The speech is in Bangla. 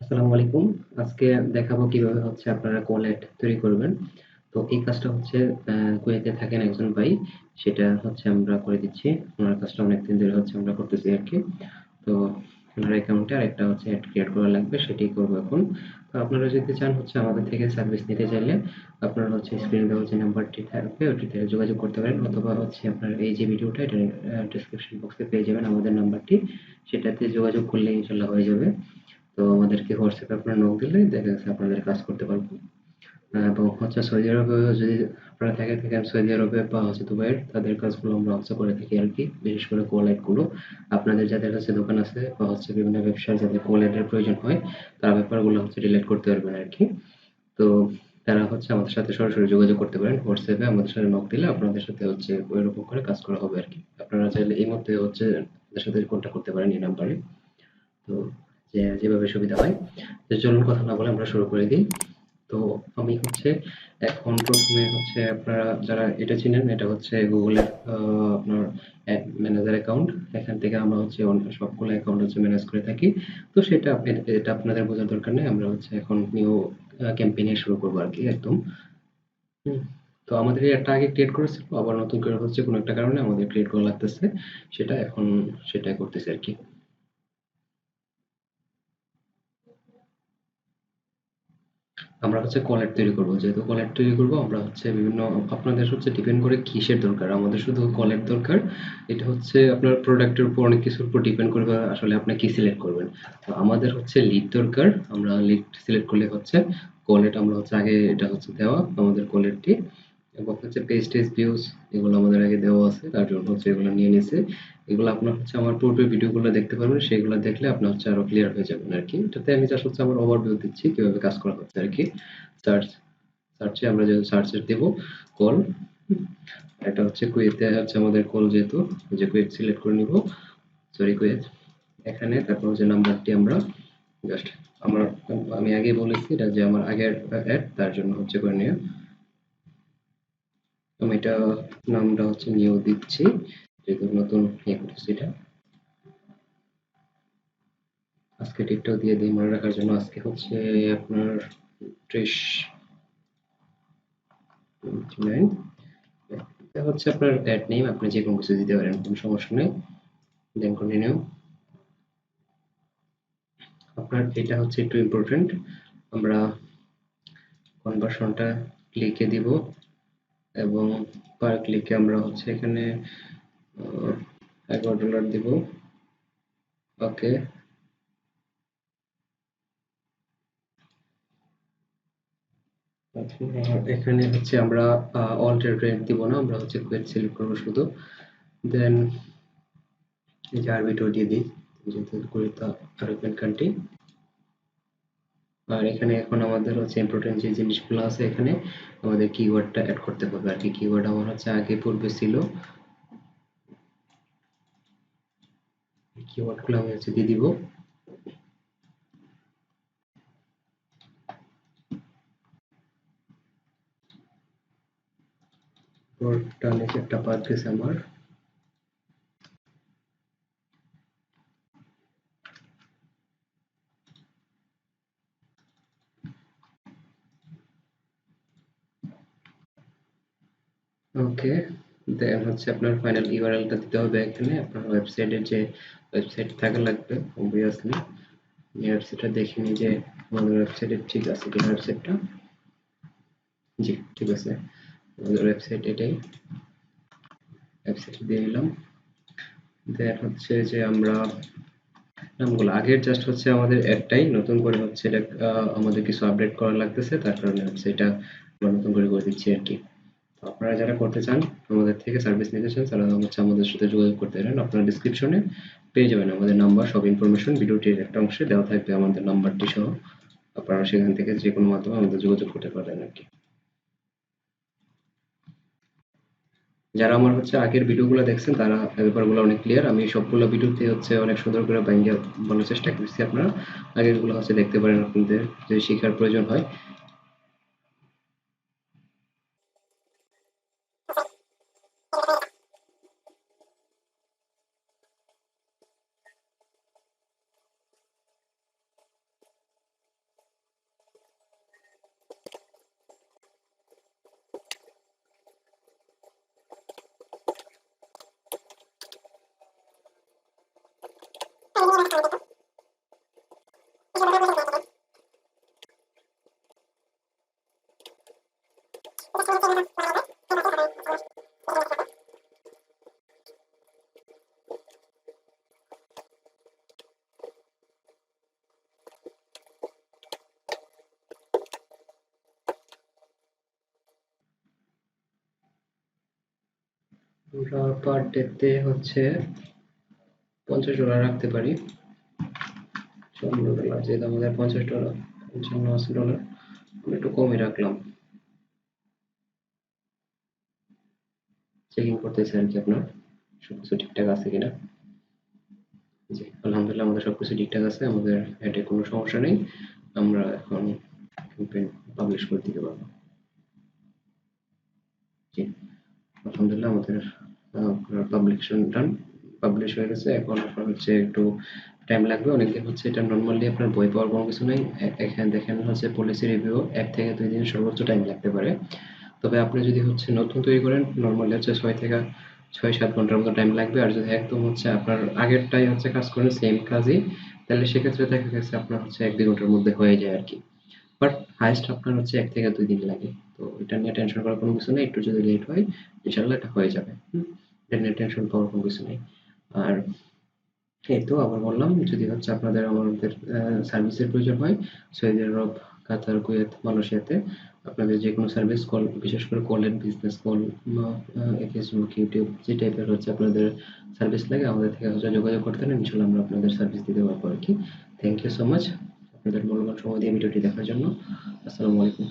আসসালামু আলাইকুম। আজকে দেখাবো কিভাবে হচ্ছে আপনারা কোয়ালেট তৈরি করবেন। তো এই কাজটা হচ্ছে কুয়েতে থাকেন একজন ভাই, সেটা হচ্ছে আমরা করে দিচ্ছি। ওনার কাজটা অনেকদিন ধরে হচ্ছে আমরা করতেছি আরকি। তো ওনার অ্যাকাউন্টে আরেকটা হচ্ছে অ্যাড ক্রিয়েট করা লাগবে, সেটাই করবো এখন। তো আপনারা যদি চান হচ্ছে আমাদের থেকে সার্ভিস নিতে চাইলে আপনারা হচ্ছে স্ক্রিনে দেওয়া যে নাম্বারটি থাকবে ওটিতে যোগাযোগ করতে পারেন, অথবা হচ্ছে আপনার এই যে ভিডিওটা এটা ডেসক্রিপশন বক্সে পেয়ে যাবেন আমাদের নাম্বারটি, সেটাতে যোগাযোগ করলে ইনশাল্লাহ হয়ে যাবে। তো আমাদেরকে হোয়াটসঅ্যাপে আপনারা নক দিলে দেখা যাচ্ছে আপনাদের কাজ করতে পারবো। এবং হচ্ছে সৌদি আরবে যদি আপনারা থাকেন সৌদি আরবে বা হচ্ছে দুবাইয়ের, তাদের কাজগুলো আমরা হচ্ছে করে থাকি আর কি। বিশেষ করে কোলাইট গুলো আপনাদের যাদের কাছে দোকান আছে বা হচ্ছে বিভিন্ন ব্যবসায় যাদের কোলাইটের প্রয়োজন হয়, তারা ব্যাপারগুলো হচ্ছে রিলেট করতে পারবেন আর কি। তো তারা হচ্ছে আমাদের সাথে সরাসরি যোগাযোগ করতে পারেন হোয়াটসঅ্যাপে, আমাদের সাথে নক দিলে আপনাদের সাথে হচ্ছে ওইরকম করে কাজ করা হবে আর কি। আপনারা চাইলে এই মধ্যে হচ্ছে আমাদের সাথে কন্ট্যাক্ট করতে পারেন এই নাম্বারে। তো যেভাবে সুবিধা হয়। তো চলুন কথা না বলে আমরা শুরু করে দিই। তো আমি হচ্ছে এখন প্রথমে হচ্ছে আপনারা যারা এটা চিনেন, এটা হচ্ছে গুগলের আপনার ম্যানেজার অ্যাকাউন্ট। এখান থেকে আমরা হচ্ছে সবগুলো অ্যাকাউন্ট হচ্ছে ম্যানেজ করে থাকি। তো সেটা এটা আপনাদের বোঝার দরকার নেই, আমরা হচ্ছে এখন নিউ ক্যাম্পেইনে শুরু করবো আর কি একদম। হুম। তো আমাদের এই একটা আগে ক্রিয়েট করেছিল, আবার নতুন করে হচ্ছে কোনো একটা কারণে আমাদের ক্রিয়েট করা লাগতেছে, সেটা এখন সেটাই করতেছে আর কি। আমরা হচ্ছে কলার তৈরি করব, যেহেতু কলার তৈরি করব আমরা হচ্ছে বিভিন্ন, আপনাদের হচ্ছে ডিপেন্ড করে কিসের দরকার। আমাদের শুধু কলার দরকার, এটা হচ্ছে আপনার প্রোডাক্টের উপর অনেক কিছুর উপর ডিপেন্ড করবে আসলে আপনি কি সিলেক্ট করবেন। তো আমাদের হচ্ছে লিড দরকার, আমরা লিড সিলেক্ট করলে হচ্ছে কলেট আমরা হচ্ছে আগে এটা হচ্ছে দেওয়া আমাদের কলেটটি, এবং হচ্ছে পেজ টেজ ভিউজ এগুলো আমাদের আগে দেওয়া আছে, তার জন্য হচ্ছে এগুলো নিয়ে নিছে। এগুলো আপনার হচ্ছে আমার পূর্বের ভিডিওগুলো দেখতে পারবেন, সেগুলো দেখলে আপনার হচ্ছে আরো ক্লিয়ার হয়ে যাবেন আর কি। এটাতে আমি জাস্ট হচ্ছে আমার ওভারভিউ দিচ্ছি কিভাবে কাজ করা হচ্ছে আর কি। সার্চ সার্চে আমরা যে সার্চে দেব কল, এটা হচ্ছে কুয়েতে হচ্ছে আমাদের কল, যেহেতু ওই যে কুয়েত সিলেক্ট করে নিব, সরি কুয়েত। এখানে তারপর যে নাম্বারটি আমরা জাস্ট আমার, আমি আগে বলেছি এটা যে আমার আগের অ্যাড, তার জন্য হচ্ছে করে নিও। আমি এটা নামটা হচ্ছে নিউ দিচ্ছি, যেহেতু নতুন ইয়ে করতেছি এটা। আজকে ডেটটাও দিয়ে দিই মনে রাখার জন্য, আজকে হচ্ছে আপনার 30/29। এটা হচ্ছে আপনার অ্যাড নেম, আপনি যে কোনো কিছু দিতে পারেন, কোনো সমস্যা নেই। Then continue. আপনার এটা হচ্ছে একটু ইম্পর্টেন্ট, আমরা কনভার্সনটা ক্লিকে দিব, এবং পার ক্লিকে আমরা হচ্ছে এখানে $11 দিব। ওকে। এখানে হচ্ছে আমরা অল্টার রেট দিব না, আমরা হচ্ছে কুয়েত সিলেক্ট করবো শুধু। দেন এই যে আরবিটাও দিয়ে দিই, যেহেতু কুয়েত আরবিয়ান কান্ট্রি। আর এখানে এখন আমাদের হচ্ছে ইম্পর্টেন্ট যে জিনিসগুলো আছে, এখানে আমাদের কিওয়ার্ডটা অ্যাড করতে হবে আর কি। কিওয়ার্ড আমার হচ্ছে আগে পূর্বে ছিল, কিওয়ার্ডগুলো আমি হচ্ছে দিয়ে দিব। ওটা নিচে একটা পাথ গেছে আমার। ওকে। দেন হচ্ছে আপনার ফাইনাল ইউআরএলটা দিতে হবে এখানে, আপনার ওয়েবসাইটের যে ওয়েবসাইট থাকা লাগবে অবভিয়াসলি। আমি ওয়েবসাইটটা দেখে নিই যে আমাদের ওয়েবসাইটে ঠিক আছে কিনা ওয়েবসাইটটা। জি, ঠিক আছে, আমাদের ওয়েবসাইট এটাই। ওয়েবসাইট দিয়ে দিলাম। দেন হচ্ছে যে আমরা নামগুলো আগের জাস্ট হচ্ছে আমাদের একটাই, নতুন করে হচ্ছে এটা আমাদের কিছু আপডেট করা লাগতেছে, তার কারণে হচ্ছে এটা আমরা নতুন করে করে দিচ্ছি আর কি। তো আপনারা যারা করতে চান, আমাদের থেকে সার্ভিস নিতে চান, তারা হচ্ছে আমাদের সাথে যোগাযোগ করতে পারেন। আপনারা ডিসক্রিপশনে পেয়ে যাবেন আমাদের নাম্বার, সব ইনফরমেশন ভিডিওটির একটা অংশে দেওয়া থাকবে আমাদের নাম্বারটি সহ। আপনারা সেখান থেকে যে কোনো মাধ্যমে আমাদের যোগাযোগ করতে পারেন আর কি। যারা আমার হচ্ছে আগের ভিডিওগুলো দেখছেন তারা এই ব্যাপারগুলো অনেক ক্লিয়ার। আমি সবগুলো ভিডিওতে হচ্ছে অনেক সুন্দর করে ভাঙ্গিয়ে বলার চেষ্টা করছি, আপনারা আগেরগুলো হচ্ছে দেখতে পারেন আপনাদের যদি শেখার প্রয়োজন হয়। আমরা পার ডেতে হচ্ছে $50 রাখতে পারি। $54 যেহেতু আমাদের $50, 50-80 আমরা একটু কমই রাখলাম। চেকিং করতেছে আর কি আপনার সবকিছু ঠিকঠাক আছে কিনা। জি, আলহামদুলিল্লাহ আমাদের সবকিছু ঠিকঠাক আছে, আমাদের অ্যাডে কোনো সমস্যা নেই। আমরা এখন ক্যাম্পেইন পাবলিশ করে দিতে পারবো। জি, আলহামদুলিল্লাহ আমাদের পাবলিকেশন ডান, পাবলিশ হয়ে গেছে। এখন আপনার হচ্ছে একটু টাইম লাগবে, অনেকদিন হচ্ছে এটা নর্মালি আপনার বই পাওয়ার কোনো কিছু নেই। এখানে দেখেন হচ্ছে পলিসি রিভিউ 1 থেকে 2 দিন সর্বোচ্চ টাইম লাগতে পারে। তবে আপনি যদি হচ্ছে নতুন তৈরি করেন নর্মালি হচ্ছে 6 থেকে 7 ঘন্টার মতো টাইম লাগবে। আর যদি একদম হচ্ছে আপনার আগেরটাই হচ্ছে কাজ করেন সেম কাজই, তাহলে সেক্ষেত্রে দেখা গেছে আপনার হচ্ছে 1-2 ঘন্টার মধ্যে হয়ে যায় আর কি। বাট হাইয়েস্ট আপনার হচ্ছে 1 থেকে 2 দিন লাগে। তো এটা নিয়ে টেনশন করার কোনো কিছু নেই, একটু যদি লেট হয় ইনশাল্লাহ এটা হয়ে যাবে। এটা নিয়ে টেনশন পাওয়ার কোনো কিছু নেই। আর এই তো আবার বললাম, যদি হচ্ছে আপনাদের আমাদের সার্ভিসের প্রয়োজন হয় সৌদি আরব, কাতার, কুয়েত, মালয়েশিয়াতে আপনাদের যে কোনো সার্ভিস কল, বিশেষ করে কলের বিজনেস কল, ফেসবুক, ইউটিউব যে টাইপের হচ্ছে আপনাদের সার্ভিস লাগে আমাদের থেকে হচ্ছে যোগাযোগ করতে পারেন, ইনশাল্লাহ আমরা আপনাদের সার্ভিস দিতে পারবো আর কি। থ্যাংক ইউ সো মাচ আপনাদের মূল্যবান সময় দিয়ে ভিডিওটি দেখার জন্য। আসসালামু আলাইকুম।